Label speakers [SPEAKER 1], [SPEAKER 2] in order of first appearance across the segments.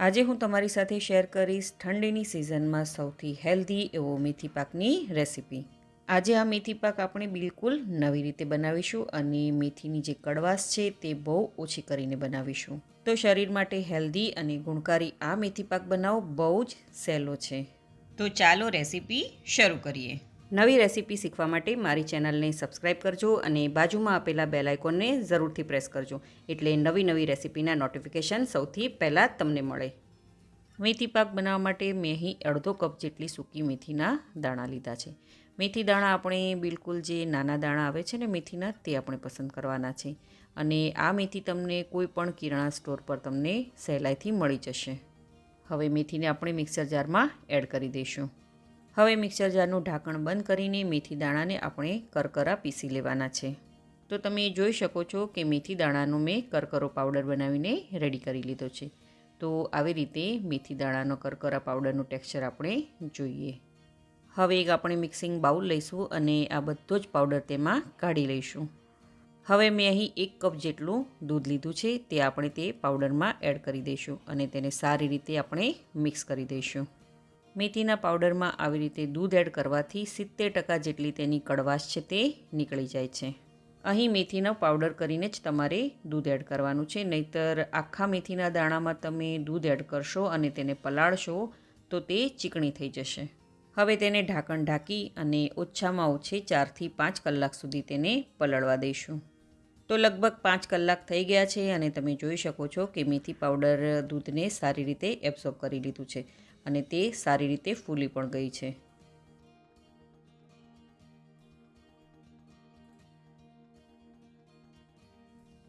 [SPEAKER 1] આજે હું તમારી સાથે શેર કરીશ ઠંડીની સિઝનમાં સૌથી હેલ્ધી એવો મેથી પાકની રેસીપી. આજે આ મેથી પાક આપણે બિલકુલ નવી રીતે બનાવીશું અને મેથીની જે કડવાશ છે તે બહુ ઓછી કરીને બનાવીશું. તો શરીર માટે હેલ્ધી અને ગુણકારી આ મેથી પાક બનાવવો બહુ જ સહેલો છે. તો ચાલો રેસીપી શરૂ કરીએ. નવી રેસીપી શીખવા માટે મારી ચેનલને સબસ્ક્રાઈબ કરજો અને બાજુમાં આપેલા બેલ આઇકોનને જરૂરથી પ્રેસ કરજો, એટલે નવી રેસીપીના નોટિફિકેશન સૌથી પહેલાં તમને મળે. મેથી પાક બનાવવા માટે મેં અહીં અડધો કપ જેટલી સૂકી મેથીના દાણા લીધા છે. મેથી દાણા આપણે બિલકુલ જે નાના દાણા આવે છે ને મેથીના, તે આપણે પસંદ કરવાના છે. અને આ મેથી તમને કોઈ પણ કિરાણા સ્ટોર પર તમને સહેલાઈથી મળી જશે. હવે મેથીને આપણે મિક્સર જારમાં એડ કરી દઈશું. હવે મિક્સર જારનું ઢાંકણ બંધ કરીને મેથી દાણાને આપણે કરકરા પીસી લેવાના છે. તો તમે જોઈ શકો છો કે મેથી દાણાનો મેં કરકરો પાવડર બનાવીને રેડી કરી લીધો છે. તો આવી રીતે મેથી દાણાનો કરકરા પાવડરનું ટેક્સચર આપણે જોઈએ. હવે એક આપણે મિક્સિંગ બાઉલ લઈશું અને આ બધો જ પાવડર તેમાં કાઢી લઈશું. હવે મેં અહીં 1 કપ જેટલું દૂધ લીધું છે, તે આપણે તે પાવડરમાં એડ કરી દઈશું અને તેને સારી રીતે આપણે મિક્સ કરી દઈશું. મેથીના પાવડરમાં આવી રીતે દૂધ એડ કરવાથી 70% જેટલી તેની કડવાશ છે તે નીકળી જાય છે. અહીં મેથીનો પાવડર કરીને જ તમારે દૂધ એડ કરવાનું છે, નહીંતર આખા મેથીના દાણામાં તમે દૂધ એડ કરશો અને તેને પલાળશો તો તે ચીકણી થઈ જશે. હવે તેને ઢાંકણ ઢાંકી અને ઓછામાં ઓછી 4 થી 5 કલાક સુધી તેને પલળવા દઈશું. તો લગભગ 5 કલાક થઈ ગયા છે અને તમે જોઈ શકો છો કે મેથી પાવડર દૂધને સારી રીતે એબ્સોર્બ કરી લીધું છે અને તે સારી રીતે ફૂલી પણ ગઈ છે.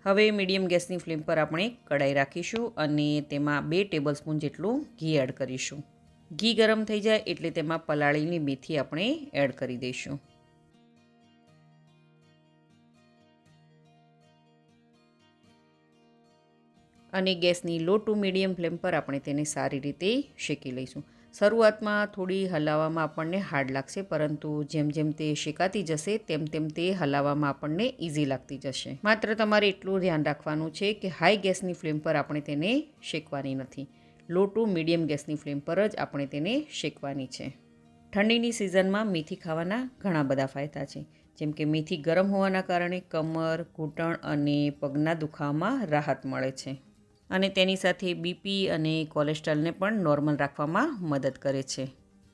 [SPEAKER 1] હવે મીડિયમ ગેસની ફ્લેમ પર આપણે કઢાઈ રાખીશું અને તેમાં 2 ટેબલસ્પૂન જેટલું ઘી એડ કરીશું. ઘી ગરમ થઈ જાય એટલે તેમાં પલાળેલી મેથી આપણે એડ કરી દઈશું. અને ગેસની લો ટુ મીડિયમ ફ્લેમ પર આપણે તેને સારી રીતે શેકી લઈશું. શરૂઆતમાં થોડી હલાવવામાં આપણને હાર્ડ લાગશે, પરંતુ જેમ જેમ તે શેકાતી જશે તેમ તેમ તે હલાવવામાં આપણને ઇઝી લાગતી જશે. માત્ર તમારે એટલું ધ્યાન રાખવાનું છે કે હાઈ ગેસની ફ્લેમ પર આપણે તેને શેકવાની નથી. લો ટુ મીડિયમ ગેસની ફ્લેમ પર જ આપણે તેને શેકવાની છે. ઠંડીની સિઝનમાં મેથી ખાવાના ઘણા બધા ફાયદા છે, જેમ કે મેથી ગરમ હોવાના કારણે કમર, ઘૂંટણ અને પગના દુખાવામાં રાહત મળે છે. અને તેની સાથે બીપી અને કોલેસ્ટ્રોલને પણ નોર્મલ રાખવામાં મદદ કરે છે.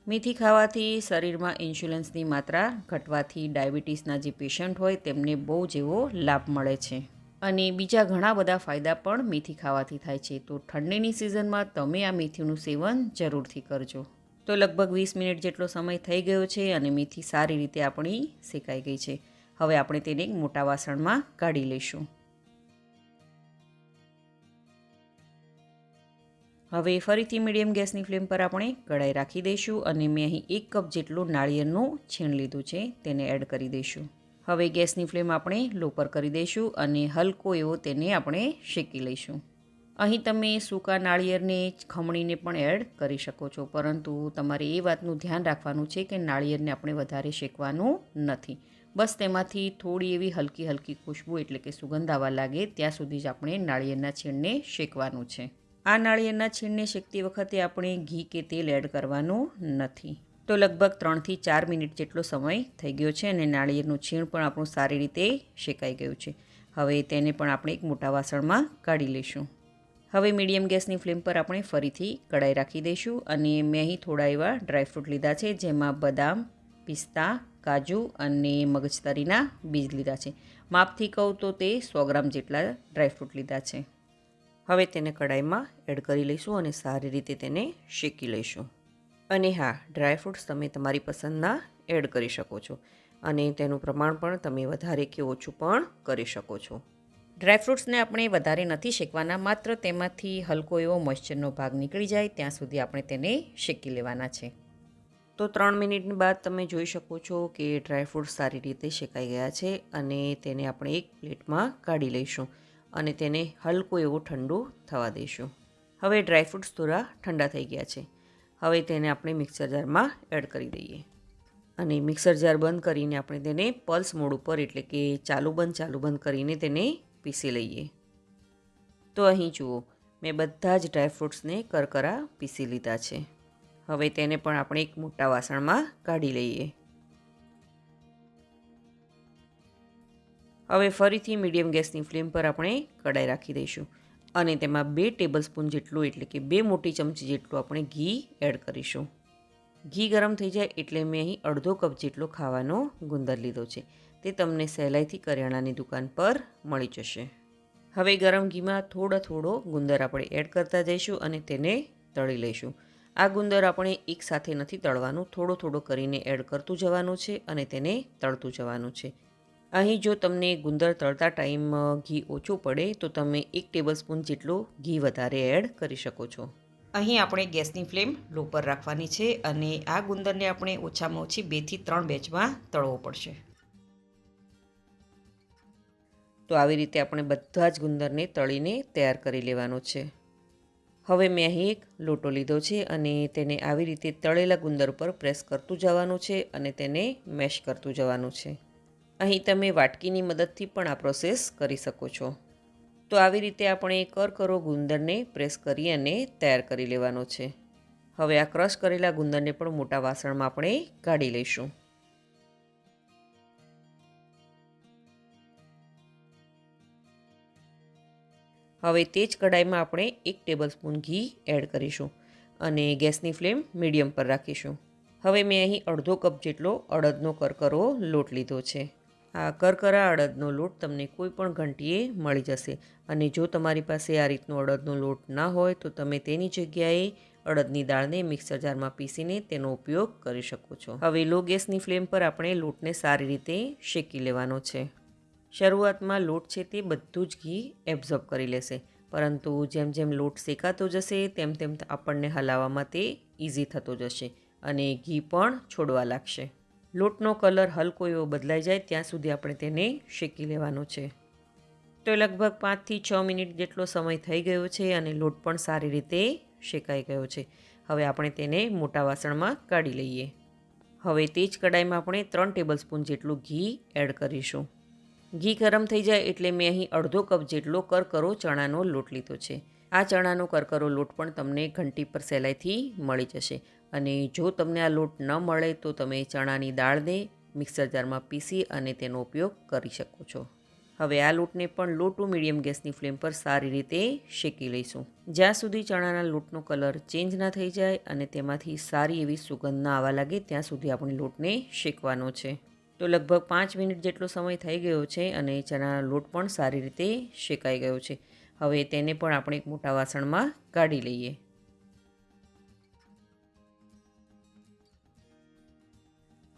[SPEAKER 1] મેથી ખાવાથી શરીરમાં ઇન્સ્યુલિન્સની માત્રા ઘટવાથી ડાયાબિટીસના જે પેશન્ટ હોય તેમને બહુ જ એવો લાભ મળે છે. અને બીજા ઘણા બધા ફાયદા પણ મેથી ખાવાથી થાય છે. તો ઠંડીની સિઝનમાં તમે આ મેથીનું સેવન જરૂરથી કરજો. તો લગભગ 20 મિનિટ જેટલો સમય થઈ ગયો છે અને મેથી સારી રીતે આપણી શેકાઈ ગઈ છે. હવે આપણે તેને એક મોટા વાસણમાં કાઢી લઈશું. હવે ફરીથી મીડિયમ ગેસની ફ્લેમ પર આપણે કઢાઈ રાખી દઈશું અને મેં અહીં 1 કપ જેટલું નાળિયેરનું છીણ લીધું છે, તેને એડ કરી દઈશું. હવે ગેસની ફ્લેમ આપણે લો પર કરી દઈશું અને હલકો એવો તેને આપણે શેકી લઈશું. અહીં તમે સૂકા નાળિયેરને ખમણીને પણ એડ કરી શકો છો, પરંતુ તમારે એ વાતનું ધ્યાન રાખવાનું છે કે નાળિયેરને આપણે વધારે શેકવાનું નથી. બસ તેમાંથી થોડી એવી હલકી હલકી ખુશ્બુ એટલે કે સુગંધ આવવા લાગે ત્યાં સુધી જ આપણે નાળિયેરના છીણને શેકવાનું છે. આ નાળિયેરના છીણને શેકતી વખતે આપણે ઘી કે તેલ એડ કરવાનું નથી. તો લગભગ 3 થી 4 મિનિટ જેટલો સમય થઈ ગયો છે અને નાળિયેરનું છીણ પણ આપણું સારી રીતે શેકાઈ ગયું છે. હવે તેને પણ આપણે એક મોટા વાસણમાં કાઢી લઈશું. હવે મીડિયમ ગેસની ફ્લેમ પર આપણે ફરીથી કઢાઈ રાખી દઈશું અને મેં અહીં થોડા એવા ડ્રાયફ્રૂટ લીધા છે, જેમાં બદામ, પિસ્તા, કાજુ અને મગજતરીના બીજ લીધા છે. માપથી કહું તો તે 100 ગ્રામ જેટલા ડ્રાયફ્રૂટ લીધા છે. હવે તેને કઢાઈમાં એડ કરી લઈશું અને સારી રીતે તેને શેકી લઈશું. અને હા, ડ્રાયફ્રૂટ્સ તમે તમારી પસંદના એડ કરી શકો છો અને તેનું પ્રમાણ પણ તમે વધારે કે ઓછું પણ કરી શકો છો. ડ્રાયફ્રૂટ્સને આપણે વધારે નથી શેકવાના, માત્ર તેમાંથી હલકો એવો મોઇશ્ચરનો ભાગ નીકળી જાય ત્યાં સુધી આપણે તેને શેકી લેવાના છે. તો 3 મિનિટની બાદ તમે જોઈ શકો છો કે ડ્રાયફ્રૂટ્સ સારી રીતે શેકાઈ ગયા છે અને તેને આપણે એક પ્લેટમાં કાઢી લઈશું અને તેને હલકું એવું ઠંડુ થવા દઈશું. હવે ડ્રાયફ્રૂટ્સ થોડા ઠંડા થઈ ગયા છે. હવે તેને આપણે મિક્સર જારમાં એડ કરી દઈએ અને મિક્સર જાર બંધ કરીને આપણે તેને પલ્સ મોડ ઉપર એટલે કે ચાલુ બંધ કરીને તેને પીસી લઈએ. તો અહીં જુઓ, મેં બધા જ ડ્રાયફ્રૂટ્સને કરકરા પીસી લીધા છે. હવે તેને પણ આપણે એક મોટા વાસણમાં કાઢી લઈએ. હવે ફરીથી મીડિયમ ગેસની ફ્લેમ પર આપણે કઢાઈ રાખી દઈશું અને તેમાં 2 ટેબલસ્પૂન જેટલું એટલે કે 2 મોટી ચમચી જેટલું આપણે ઘી એડ કરીશું. ઘી ગરમ થઈ જાય એટલે મેં અહીં અડધો કપ જેટલો ખાવાનો ગુંદર લીધો છે. તે તમને સહેલાઈથી કરિયાણાની દુકાન પર મળી જશે. હવે ગરમ ઘીમાં થોડો ગુંદર આપણે એડ કરતા જઈશું અને તેને તળી લઈશું. આ ગુંદર આપણે એકસાથે નથી તળવાનું, થોડો કરીને એડ કરતું જવાનું છે અને તેને તળતું જવાનું છે. અહીં જો તમને ગુંદર તળતા ટાઈમ ઘી ઓછું પડે તો તમે 1 ટેબલસ્પૂન જેટલું ઘી વધારે એડ કરી શકો છો. અહીં આપણે ગેસની ફ્લેમ લો પર રાખવાની છે અને આ ગુંદરને આપણે ઓછામાં ઓછી 2 થી 3 બેચમાં તળવો પડશે. તો આવી રીતે આપણે બધા જ ગુંદરને તળીને તૈયાર કરી લેવાનો છે. હવે મેં અહીં એક લોટો લીધો છે અને તેને આવી રીતે તળેલા ગુંદર પર પ્રેસ કરતું જવાનું છે અને તેને મેશ કરતું જવાનું છે. અહીં તમે વાટકીની મદદથી પણ આ પ્રોસેસ કરી શકો છો. તો આવી રીતે આપણે કરકરો ગુંદરને પ્રેસ કરી અને તૈયાર કરી લેવાનો છે. હવે આ ક્રશ કરેલા ગુંદરને પણ મોટા વાસણમાં આપણે કાઢી લઈશું. હવે તે જ કઢાઈમાં આપણે 1 ટેબલસ્પૂન ઘી એડ કરીશું અને ગેસની ફ્લેમ મીડિયમ પર રાખીશું. હવે મેં અહીં અડધો કપ જેટલો અડદનો કરકરો લોટ લીધો છે. આ કરકરા અડદનો લોટ તમને કોઈ પણ ઘંટીએ મળી જશે અને જો તમારી પાસે આ રીતનો અડદનો લોટ ના હોય તો તમે તેની જગ્યાએ અડદની દાળને મિક્સર જારમાં પીસીને તેનો ઉપયોગ કરી શકો છો. હવે લો ગેસની ફ્લેમ પર આપણે લોટને સારી રીતે શેકી લેવાનો છે. શરૂઆતમાં લોટ છે તે બધું જ ઘી એબ્ઝોર્બ કરી લેશે, પરંતુ જેમ જેમ લોટ શેકાતો જશે તેમ તેમ આપણને હલાવવામાં તે ઇઝી થતો જશે અને ઘી પણ છોડવા લાગશે. લોટનો કલર હલકો એવો બદલાઈ જાય ત્યાં સુધી આપણે તેને શેકી લેવાનો છે. તો લગભગ 5 થી 6 મિનિટ જેટલો સમય થઈ ગયો છે અને લોટ પણ સારી રીતે શેકાઈ ગયો છે. હવે આપણે તેને મોટા વાસણમાં કાઢી લઈએ. હવે તે જ કઢાઈમાં આપણે 3 ટેબલસ્પૂન જેટલું ઘી એડ કરીશું. ઘી ગરમ થઈ જાય એટલે મેં અહીં અડધો કપ જેટલો કરકરો ચણાનો લોટ લીધો છે. આ ચણાનો કરકરો લોટ પણ તમને ઘંટી પર સહેલાઈથી મળી જશે અને જો તમને આ લોટ ન મળે તો તમે ચણાની દાળને મિક્સર જારમાં પીસી અને તેનો ઉપયોગ કરી શકો છો. હવે આ લોટને પણ લો ટુ મીડિયમ ગેસની ફ્લેમ પર સારી રીતે શેકી લઈશું. જ્યાં સુધી ચણાના લોટનો કલર ચેન્જ ના થઈ જાય અને તેમાંથી સારી એવી સુગંધ ના આવવા લાગે ત્યાં સુધી આપણે લોટને શેકવાનો છે. તો લગભગ 5 મિનિટ જેટલો સમય થઈ ગયો છે અને ચણાનો લોટ પણ સારી રીતે શેકાઈ ગયો છે. હવે તેને પણ આપણે એક મોટા વાસણમાં કાઢી લઈએ.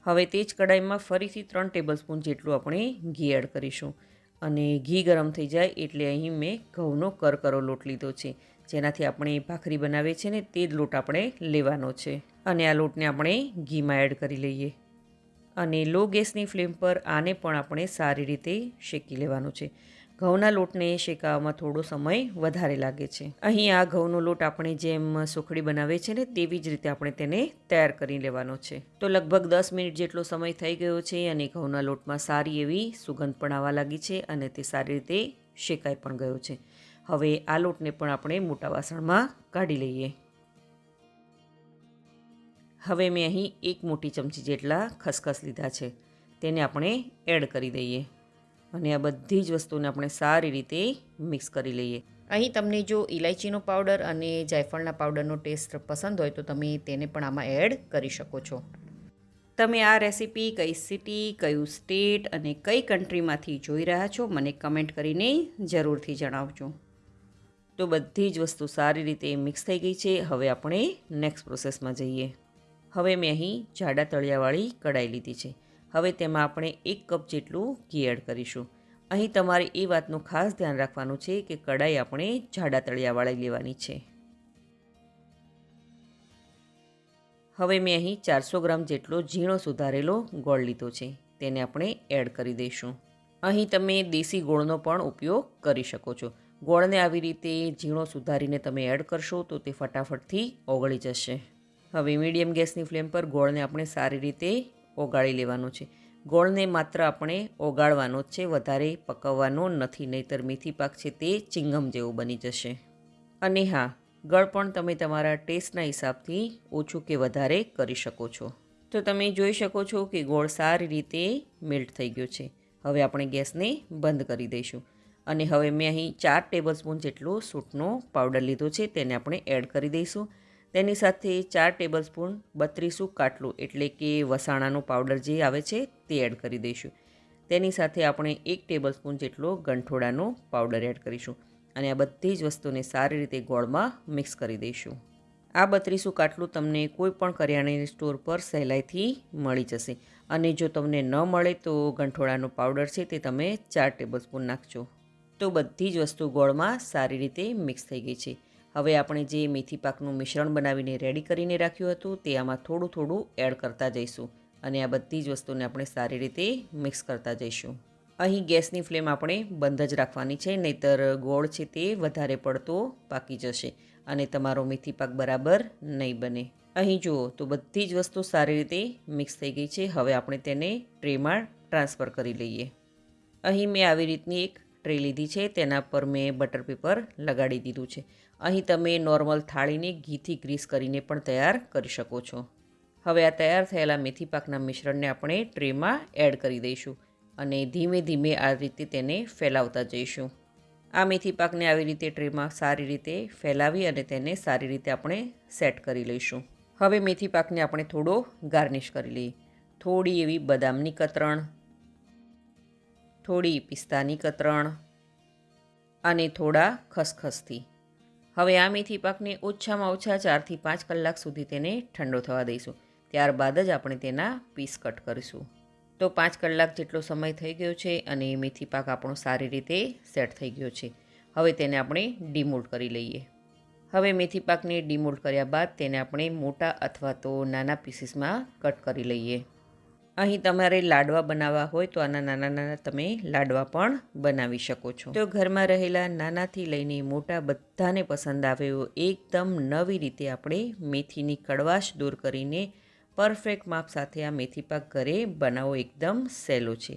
[SPEAKER 1] હવે તે જ કઢાઈમાં ફરીથી 3 ટેબલસ્પૂન જેટલું આપણે ઘી એડ કરીશું અને ઘી ગરમ થઈ જાય એટલે અહીં મેં ઘઉંનો કરકરો લોટ લીધો છે. જેનાથી આપણે ભાખરી બનાવીએ છીએ ને તે જ લોટ આપણે લેવાનો છે અને આ લોટને આપણે ઘીમાં એડ કરી લઈએ અને લો ગેસની ફ્લેમ પર આને પણ આપણે સારી રીતે શેકી લેવાનું છે. ઘઉંના લોટને શેકાવામાં થોડો સમય વધારે લાગે છે. અહીં આ ઘઉંનો લોટ આપણે જેમ સુખડી બનાવીએ છીએ ને તેવી જ રીતે આપણે તેને તૈયાર કરી લેવાનો છે. તો લગભગ 10 મિનિટ જેટલો સમય થઈ ગયો છે અને ઘઉંના લોટમાં સારી એવી સુગંધ પણ આવવા લાગી છે અને તે સારી રીતે શેકાઈ પણ ગયો છે. હવે આ લોટને પણ આપણે મોટા વાસણમાં કાઢી લઈએ. હવે મેં અહીં 1 મોટી ચમચી જેટલા ખસખસ લીધા છે. તેને આપણે એડ કરી દઈએ અને આ બધી જ વસ્તુને આપણે સારી રીતે મિક્સ કરી લઈએ. અહીં તમને જો ઇલાયચીનો પાવડર અને જાયફળના પાવડરનો ટેસ્ટ પસંદ હોય તો તમે તેને પણ આમાં એડ કરી શકો છો. તમે આ રેસીપી કઈ સિટી, કયું સ્ટેટ અને કઈ કન્ટ્રીમાંથી જોઈ રહ્યા છો મને કમેન્ટ કરીને જરૂરથી જણાવજો. તો બધી જ વસ્તુ સારી રીતે મિક્સ થઈ ગઈ છે. હવે આપણે નેક્સ્ટ પ્રોસેસમાં જઈએ. હવે મેં અહીં જાડા તળિયાવાળી કઢાઈ લીધી છે. હવે તેમાં આપણે 1 કપ જેટલું ઘી એડ કરીશું. અહીં તમારે એ વાતનું ખાસ ધ્યાન રાખવાનું છે કે કઢાઈ આપણે જાડા તળિયાવાળી લેવાની છે. હવે મેં અહીં 400 ગ્રામ જેટલો ઝીણો સુધારેલો ગોળ લીધો છે. તેને આપણે એડ કરી દઈશું. અહીં તમે દેશી ગોળનો પણ ઉપયોગ કરી શકો છો. ગોળને આવી રીતે ઝીણો સુધારીને તમે એડ કરશો તો તે ફટાફટથી ઓગળી જશે. હવે મીડિયમ ગેસની ફ્લેમ પર ગોળને આપણે સારી રીતે ઓગાળી લેવાનો છે. ગોળને માત્ર આપણે ઓગાળવાનો જ છે, વધારે પકવવાનો નથી, નહીંતર મેથી પાક છે તે ચિંગમ જેવો બની જશે. અને હા, ગળ પણ તમે તમારા ટેસ્ટના હિસાબથી ઓછું કે વધારે કરી શકો છો. તો તમે જોઈ શકો છો કે ગોળ સારી રીતે મેલ્ટ થઈ ગયો છે. હવે આપણે ગેસને બંધ કરી દઈશું. અને હવે મેં અહીં 4 ટેબલસ્પૂન જેટલો સૂંઠનો પાવડર લીધો છે, તેને આપણે એડ કરી દઈશું. તેની સાથે 4 ટેબલસ્પૂન 32 કાટલું એટલે કે વસાણાનો પાવડર જે આવે છે તે એડ કરી દઈશું. તેની સાથે આપણે 1 ટેબલસ્પૂન જેટલો ગંઠોડાનો પાવડર એડ કરીશું. અને આ બધી જ વસ્તુને સારી રીતે ગોળમાં મિક્સ કરી દઈશું. આ 32 કાટલું તમને કોઈ પણ કરિયાણાની સ્ટોર પર સહેલાઈથી મળી જશે. અને જો તમને ન મળે તો ગંઠોડાનો પાવડર છે તે તમે 4 ટેબલસ્પૂન નાખજો. તો બધી જ વસ્તુ ગોળમાં સારી રીતે મિક્સ થઈ ગઈ છે. હવે આપણે જે મેથી પાકનું મિશ્રણ બનાવીને રેડી કરીને રાખ્યું હતું તે આમાં થોડું થોડું એડ કરતા જઈશું. અને આ બધી જ વસ્તુને આપણે સારી રીતે મિક્સ કરતા જઈશું. અહીં ગેસની ફ્લેમ આપણે બંધ જ રાખવાની છે, નહીંતર ગોળ છે તે વધારે પડતો પાકી જશે અને તમારો મેથી પાક બરાબર નહીં બને. અહીં જુઓ તો બધી જ વસ્તુ સારી રીતે મિક્સ થઈ ગઈ છે. હવે આપણે તેને ટ્રેમાં ટ્રાન્સફર કરી લઈએ. અહીં મેં આવી રીતની એક ટ્રે લીધી છે, તેના પર મેં બટર પેપર લગાડી દીધું છે. અહીં તમે નોર્મલ થાળીને ઘીથી ગ્રીસ કરીને પણ તૈયાર કરી શકો છો. હવે આ તૈયાર થયેલા મેથી પાકના મિશ્રણને આપણે ટ્રેમાં એડ કરી દઈશું અને ધીમે ધીમે આ રીતે તેને ફેલાવતા જઈશું. આ મેથી પાકને આવી રીતે ટ્રેમાં સારી રીતે ફેલાવી અને તેને સારી રીતે આપણે સેટ કરી લઈશું. હવે મેથી પાકને આપણે થોડો ગાર્નિશ કરી લઈએ. થોડી એવી બદામની કતરણ, થોડી પિસ્તાની કતરણ અને થોડા ખસખસથી. હવે આ મેથી પાકને ઓછામાં ઓછા 4 થી 5 કલાક સુધી તેને ઠંડો થવા દઈશું. ત્યારબાદ જ આપણે તેના પીસ કટ કરીશું. તો 5 કલાક જેટલો સમય થઈ ગયો છે અને મેથી પાક આપણો સારી રીતે સેટ થઈ ગયો છે. હવે તેને આપણે ડીમોલ્ડ કરી લઈએ. હવે મેથી પાકને ડીમોલ્ડ કર્યા બાદ તેને આપણે મોટા અથવા તો નાના પીસીસમાં કટ કરી લઈએ. અહીં તમારે લાડવા બનાવવા હોય તો આના નાના નાના તમે લાડવા પણ બનાવી શકો છો. તો ઘરમાં રહેલા નાનાથી લઈને મોટા બધાને પસંદ આવે એવો એકદમ નવી રીતે આપણે મેથીની કડવાશ દૂર કરીને પરફેક્ટ માપ સાથે આ મેથી પાક ઘરે બનાવવો એકદમ સહેલો છે.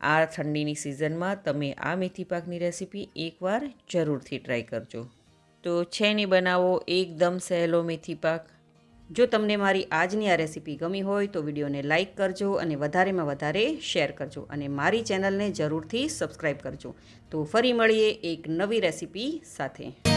[SPEAKER 1] આ ઠંડીની સિઝનમાં તમે આ મેથી પાકની રેસીપી એકવાર જરૂરથી ટ્રાય કરજો. તો છે નહીં બનાવો એકદમ સહેલો મેથી પાક. જો તમને મારી આજની આ રેસીપી ગમી હોય તો વિડીયોને લાઇક કરજો અને વધારેમાં વધારે શેર કરજો અને મારી ચેનલને જરૂરથી સબસ્ક્રાઈબ કરજો. તો ફરી મળીએ એક નવી રેસીપી સાથે.